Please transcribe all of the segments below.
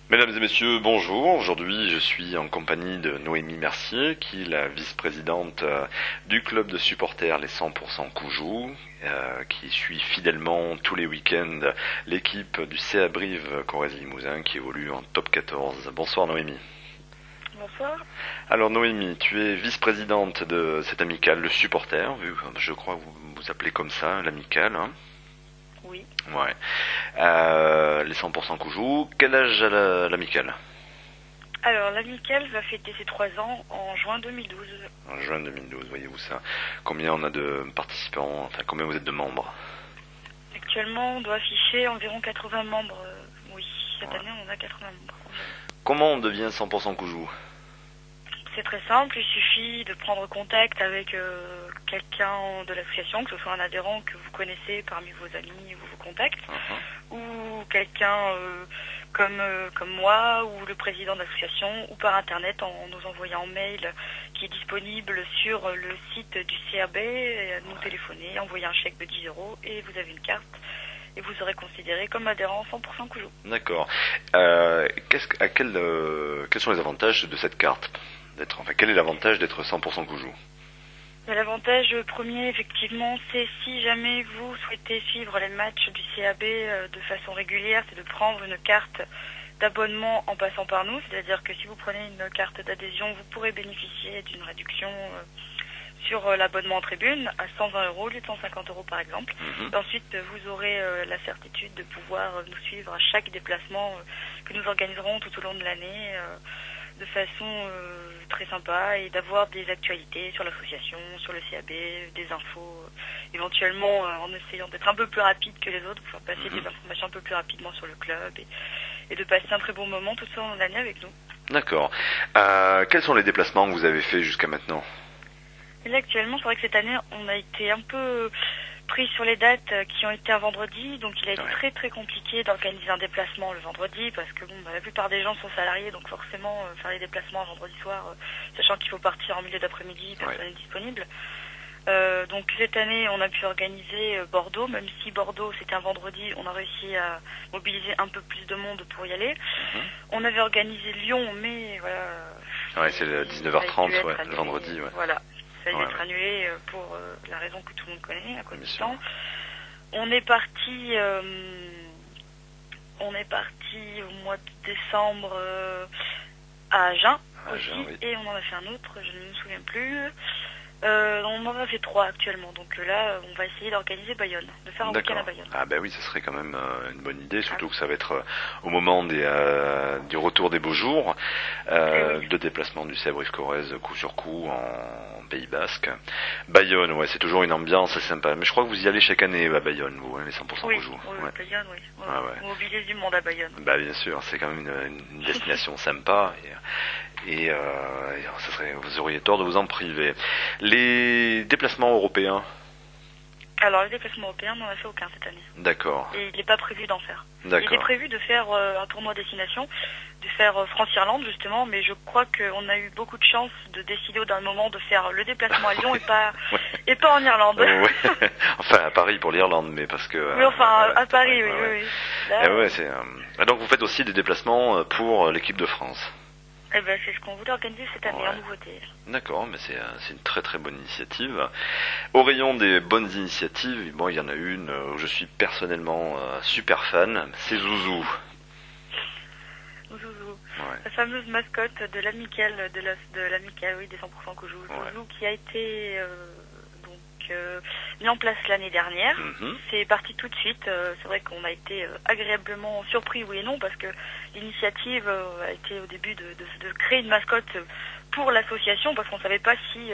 Mesdames et messieurs, bonjour. Aujourd'hui, je suis en compagnie de Noémie Mercier, qui est la vice-présidente du club de supporters Les 100% Coujou, qui suit fidèlement tous les week-ends l'équipe du CA Brive Corrèze-Limousin qui évolue en top 14. Bonsoir Noémie. Bonsoir. Alors Noémie, tu es vice-présidente de cette amicale, le supporter, je crois que vous vous appelez comme ça, l'amicale, hein. Oui. Ouais. Les 100% Coujou. Quel âge a l'amicale? Alors, l'amicale va fêter ses 3 ans en juin 2012. En juin 2012, voyez-vous ça. Combien on a de participants, enfin combien vous êtes de membres? Actuellement, on doit afficher environ 80 membres. Oui, cette année, on a 80 membres. Comment on devient 100% Coujou? C'est très simple, il suffit de prendre contact avec quelqu'un de l'association, que ce soit un adhérent que vous connaissez parmi vos amis ou vos contacts, ou quelqu'un comme moi, ou le président de l'association, ou par internet en nous envoyant un mail qui est disponible sur le site du CAB, nous téléphoner, envoyer un chèque de 10 euros et vous avez une carte. Et vous serez considéré comme adhérent 100% Coujou. D'accord. Quels sont les avantages de cette carte? Quel est l'avantage d'être 100% Coujou? L'avantage premier, effectivement, c'est si jamais vous souhaitez suivre les matchs du CAB de façon régulière, c'est de prendre une carte d'abonnement en passant par nous. C'est-à-dire que si vous prenez une carte d'adhésion, vous pourrez bénéficier d'une réduction sur l'abonnement en tribune à 120 euros au lieu de 150 euros par exemple. Et ensuite, vous aurez la certitude de pouvoir nous suivre à chaque déplacement que nous organiserons tout au long de l'année de façon très sympa et d'avoir des actualités sur l'association, sur le CAB, des infos, éventuellement en essayant d'être un peu plus rapide que les autres, pour faire passer des informations un peu plus rapidement sur le club et de passer un très bon moment tout au long de l'année avec nous. D'accord. Quels sont les déplacements que vous avez faits jusqu'à maintenant? Et là, actuellement, c'est vrai que cette année, on a été un peu pris sur les dates qui ont été un vendredi, donc il a été très très compliqué d'organiser un déplacement le vendredi parce que la plupart des gens sont salariés, donc forcément faire les déplacements un vendredi soir, sachant qu'il faut partir en milieu d'après-midi, personne n'est disponible. Donc cette année on a pu organiser Bordeaux, même si Bordeaux c'était un vendredi, on a réussi à mobiliser un peu plus de monde pour y aller. On avait organisé Lyon, mais voilà. Ouais, c'est le 19h30, le vendredi. Ouais. Voilà. Ça a dû être annulé pour la raison que tout le monde connaît à cause du temps. On est parti au mois de décembre à Agen aussi, et on en a fait un autre, je ne me souviens plus. On en a fait 3 actuellement, donc là on va essayer d'organiser Bayonne, de faire un week-end à Bayonne. Ah ben oui, ce serait quand même une bonne idée, surtout que ça va être au moment du retour des beaux jours, de déplacement du CA Brive Corrèze coup sur coup en Pays Basque. Bayonne, ouais, c'est toujours une ambiance, c'est sympa, mais je crois que vous y allez chaque année à Bayonne, vous, les 100% Coujou. Oui, Bayonne, oui. On mobilise du monde à Bayonne. Bah bien sûr, c'est quand même une destination sympa et vous auriez tort de vous en priver. Les déplacements européens? Alors, les déplacements européens, on n'en a fait aucun cette année. D'accord. Et il n'est pas prévu d'en faire. D'accord. Il est prévu de faire un tournoi destination, de faire France-Irlande justement, mais je crois qu'on a eu beaucoup de chance de décider au dernier moment de faire le déplacement à Lyon et pas en Irlande. Ouais. Enfin, à Paris pour l'Irlande, mais parce que... Oui, enfin, à Paris, oui. Là, donc vous faites aussi des déplacements pour l'équipe de France? Eh ben, c'est ce qu'on voulait organiser cette année en nouveauté. D'accord, mais c'est une très très bonne initiative. Au rayon des bonnes initiatives, bon, il y en a une où je suis personnellement super fan, c'est Zouzou. Zouzou, la fameuse mascotte de l'amicale, oui, des 100% Coujou. Zouzou qui a été mis en place l'année dernière. C'est parti tout de suite. C'est vrai qu'on a été agréablement surpris, oui et non, parce que l'initiative a été au début de créer une mascotte pour l'association, parce qu'on ne savait pas si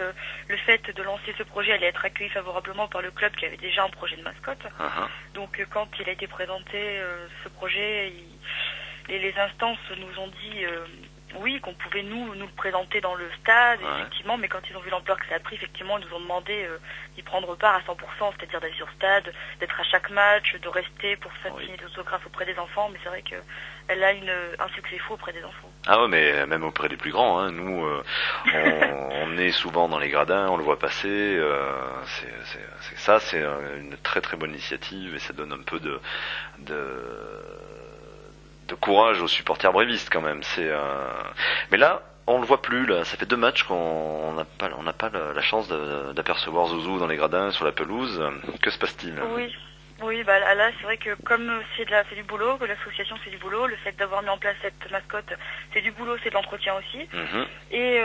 le fait de lancer ce projet allait être accueilli favorablement par le club qui avait déjà un projet de mascotte. Donc quand il a été présenté ce projet, les instances nous ont dit oui, qu'on pouvait nous le présenter dans le stade, effectivement, mais quand ils ont vu l'ampleur que ça a pris, effectivement, ils nous ont demandé d'y prendre part à 100%, c'est-à-dire d'aller sur stade, d'être à chaque match, de rester pour faire signer des autographes auprès des enfants, mais c'est vrai qu'elle a un succès fou auprès des enfants. Ah ouais, mais même auprès des plus grands, hein. Nous, on est souvent dans les gradins, on le voit passer, c'est une très très bonne initiative et ça donne un peu de courage aux supporters brévistes quand même. Mais là, on le voit plus. Là, ça fait 2 matchs qu'on n'a pas la chance d'apercevoir Zouzou dans les gradins sur la pelouse. Que se passe-t-il? Oui, bah là c'est vrai que comme c'est du boulot, que l'association c'est du boulot, le fait d'avoir mis en place cette mascotte, c'est du boulot, c'est de l'entretien aussi. Et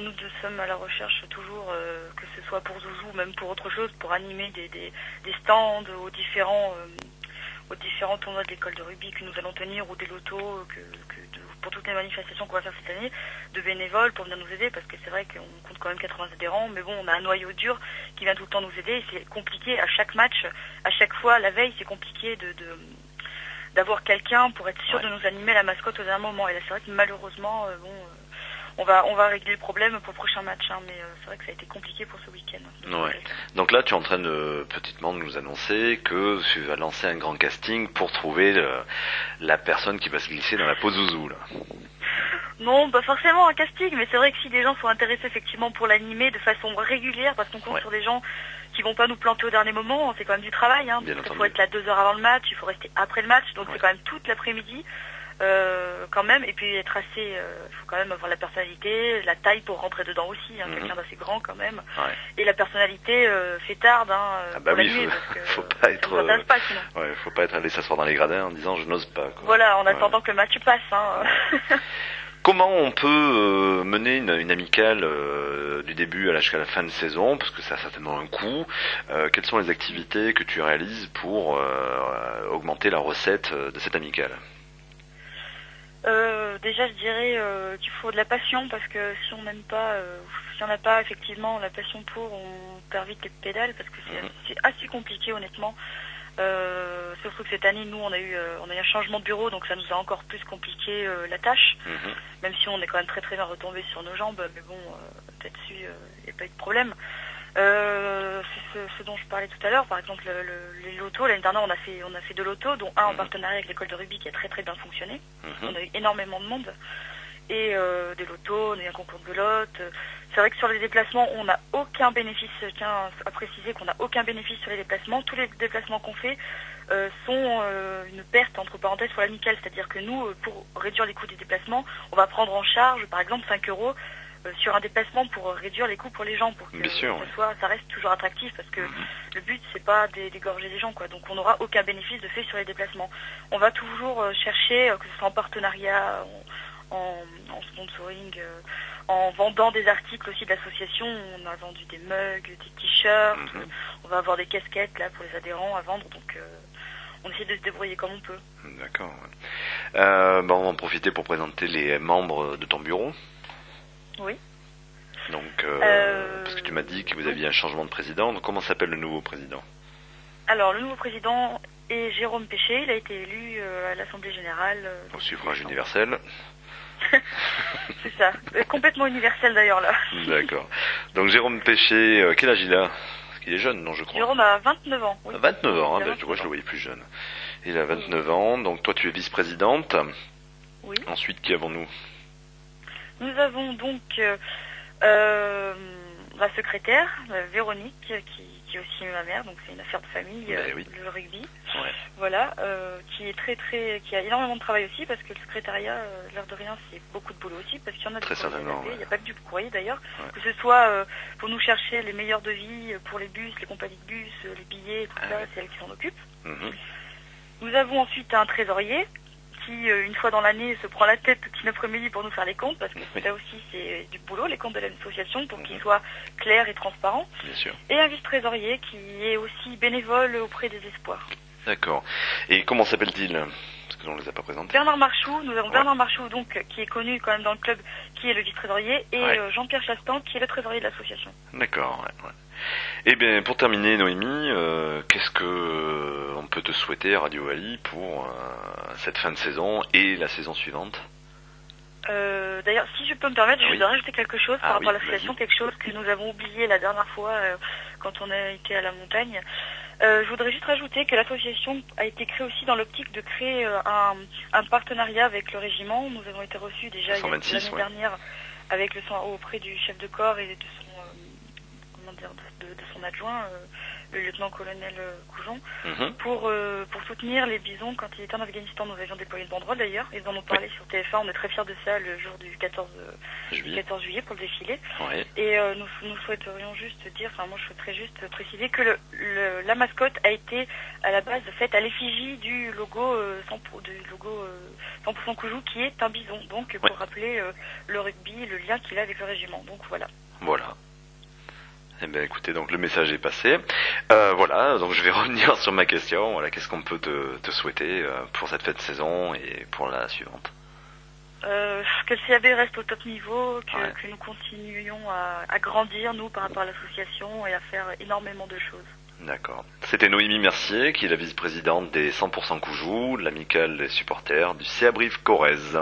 nous sommes à la recherche toujours, que ce soit pour Zouzou, même pour autre chose, pour animer des stands aux différents tournois de l'école de rugby que nous allons tenir, ou des lotos pour toutes les manifestations qu'on va faire cette année, de bénévoles pour venir nous aider, parce que c'est vrai qu'on compte quand même 80 adhérents, mais bon, on a un noyau dur qui vient tout le temps nous aider, et c'est compliqué à chaque match, à chaque fois, la veille, c'est compliqué d'avoir quelqu'un pour être sûr de nous animer la mascotte au dernier moment. Et là, c'est vrai que malheureusement, on va régler le problème pour le prochain match, mais c'est vrai que ça a été compliqué pour ce week-end. Donc là, tu es en train petitement de nous annoncer que tu vas lancer un grand casting pour trouver la personne qui va se glisser dans la peau de Zouzou, là. Non, pas forcément un casting, mais c'est vrai que si des gens sont intéressés effectivement pour l'animer de façon régulière, parce qu'on compte sur des gens qui vont pas nous planter au dernier moment, c'est quand même du travail, il faut être là 2 heures avant le match, il faut rester après le match, donc c'est quand même toute l'après-midi. Quand même, et puis être assez, il faut quand même avoir la personnalité, la taille pour rentrer dedans aussi, quelqu'un d'assez grand quand même, et la personnalité fêtarde, bah oui, faut pas être, sinon. Faut pas être allé s'asseoir dans les gradins en disant je n'ose pas, quoi. Voilà, en attendant que le match passe, Comment on peut mener une amicale du début jusqu'à la fin de saison, parce que ça a certainement un coût. Quelles sont les activités que tu réalises pour augmenter la recette de cette amicale? Déjà, je dirais qu'il faut de la passion, parce que si on n'aime pas, si on n'a pas effectivement la passion pour, on perd vite les pédales, parce que c'est assez compliqué honnêtement. Surtout que cette année, nous, on a eu un changement de bureau, donc ça nous a encore plus compliqué la tâche, même si on est quand même très très bien retombé sur nos jambes, mais bon, là-dessus, il n'y a pas eu de problème. C'est ce dont je parlais tout à l'heure, par exemple les lotos. L'année dernière, on a fait 2 lotos, dont un en partenariat avec l'école de rugby qui a très très bien fonctionné. On a eu énormément de monde, et des lotos, on a eu un concours de belote. C'est vrai que sur les déplacements, on n'a aucun bénéfice. Je tiens à préciser qu'on n'a aucun bénéfice sur les déplacements. Tous les déplacements qu'on fait sont une perte, entre parenthèses, pour l'amicale. C'est-à-dire que nous, pour réduire les coûts des déplacements, on va prendre en charge, par exemple, 5 € sur un déplacement pour réduire les coûts pour les gens, pour que ça reste toujours attractif, parce que le but c'est pas d'égorger les gens, quoi. Donc on n'aura aucun bénéfice de fait sur les déplacements. On va toujours chercher, que ce soit en partenariat, en sponsoring, en vendant des articles aussi de l'association. On a vendu des mugs, des t-shirts, on va avoir des casquettes là pour les adhérents à vendre, donc on essaie de se débrouiller comme on peut. D'accord. On va en profiter pour présenter les membres de ton bureau. Oui. Donc, parce que tu m'as dit que vous aviez un changement de président, donc comment s'appelle le nouveau président? Alors, le nouveau président est Jérôme Péché, il a été élu à l'Assemblée Générale. Au suffrage universel. C'est ça, complètement universel d'ailleurs là. D'accord. Donc Jérôme Péché, quel âge il a? Parce qu'il est jeune, non, je crois. Jérôme a 29 ans. Oui. 29 ans, je le voyais plus jeune. Il a 29 ans, donc toi tu es vice-présidente. Oui. Ensuite, qui avons-nous? Nous avons donc la secrétaire, Véronique, qui est aussi ma mère, donc c'est une affaire de famille, le rugby. Voilà, qui a énormément de travail aussi, parce que le secrétariat, l'air de rien, c'est beaucoup de boulot aussi, parce qu'il y en a très certainement. Il n'y a pas que du courrier d'ailleurs, que ce soit pour nous chercher les meilleurs devis pour les bus, les compagnies de bus, les billets, tout ça, c'est elle qui s'en occupe. Nous avons ensuite un trésorier qui, une fois dans l'année, se prend la tête toute une après-midi pour nous faire les comptes, parce que là aussi c'est du boulot, les comptes de l'association, pour qu'ils soient clairs et transparents. Bien sûr. Et un vice-trésorier qui est aussi bénévole auprès des Espoirs. D'accord. Et comment s'appelle-t-il? Parce qu'on ne les a pas présentés. Bernard Marchou, nous avons Bernard Marchou, donc, qui est connu quand même dans le club, qui est le vice-trésorier, et Jean-Pierre Chastan, qui est le trésorier de l'association. D'accord, Eh bien, pour terminer, Noémie, qu'est-ce que on peut te souhaiter à Radio Wally pour cette fin de saison et la saison suivante? D'ailleurs, si je peux me permettre, je voudrais rajouter quelque chose par rapport à l'association, quelque chose que nous avons oublié la dernière fois quand on a été à la montagne. Je voudrais juste rajouter que l'association a été créée aussi dans l'optique de créer un partenariat avec le régiment. Nous avons été reçus déjà l'année dernière avec auprès du chef de corps et de son de son adjoint, le lieutenant-colonel Goujon, Mhm. pour soutenir les bisons quand il était en Afghanistan. Nous avions déployé une banderole d'ailleurs, ils en ont parlé sur TF1, on est très fiers de ça le jour du 14 juillet pour le défilé. Ouais. Et nous souhaiterions juste dire, moi je souhaiterais juste préciser que la mascotte a été à la base faite à l'effigie du logo 100% Koujou, qui est un bison, donc pour rappeler le rugby, le lien qu'il a avec le régiment. Donc voilà. Voilà. Eh bien écoutez, donc le message est passé. Voilà, donc je vais revenir sur ma question. Voilà, qu'est-ce qu'on peut te souhaiter pour cette fête de saison et pour la suivante? Que le CAB reste au top niveau, que nous continuions à grandir, nous, par rapport à l'association, et à faire énormément de choses. D'accord. C'était Noémie Mercier, qui est la vice-présidente des 100% Koujou, l'amicale des supporters du CA Brive Corrèze.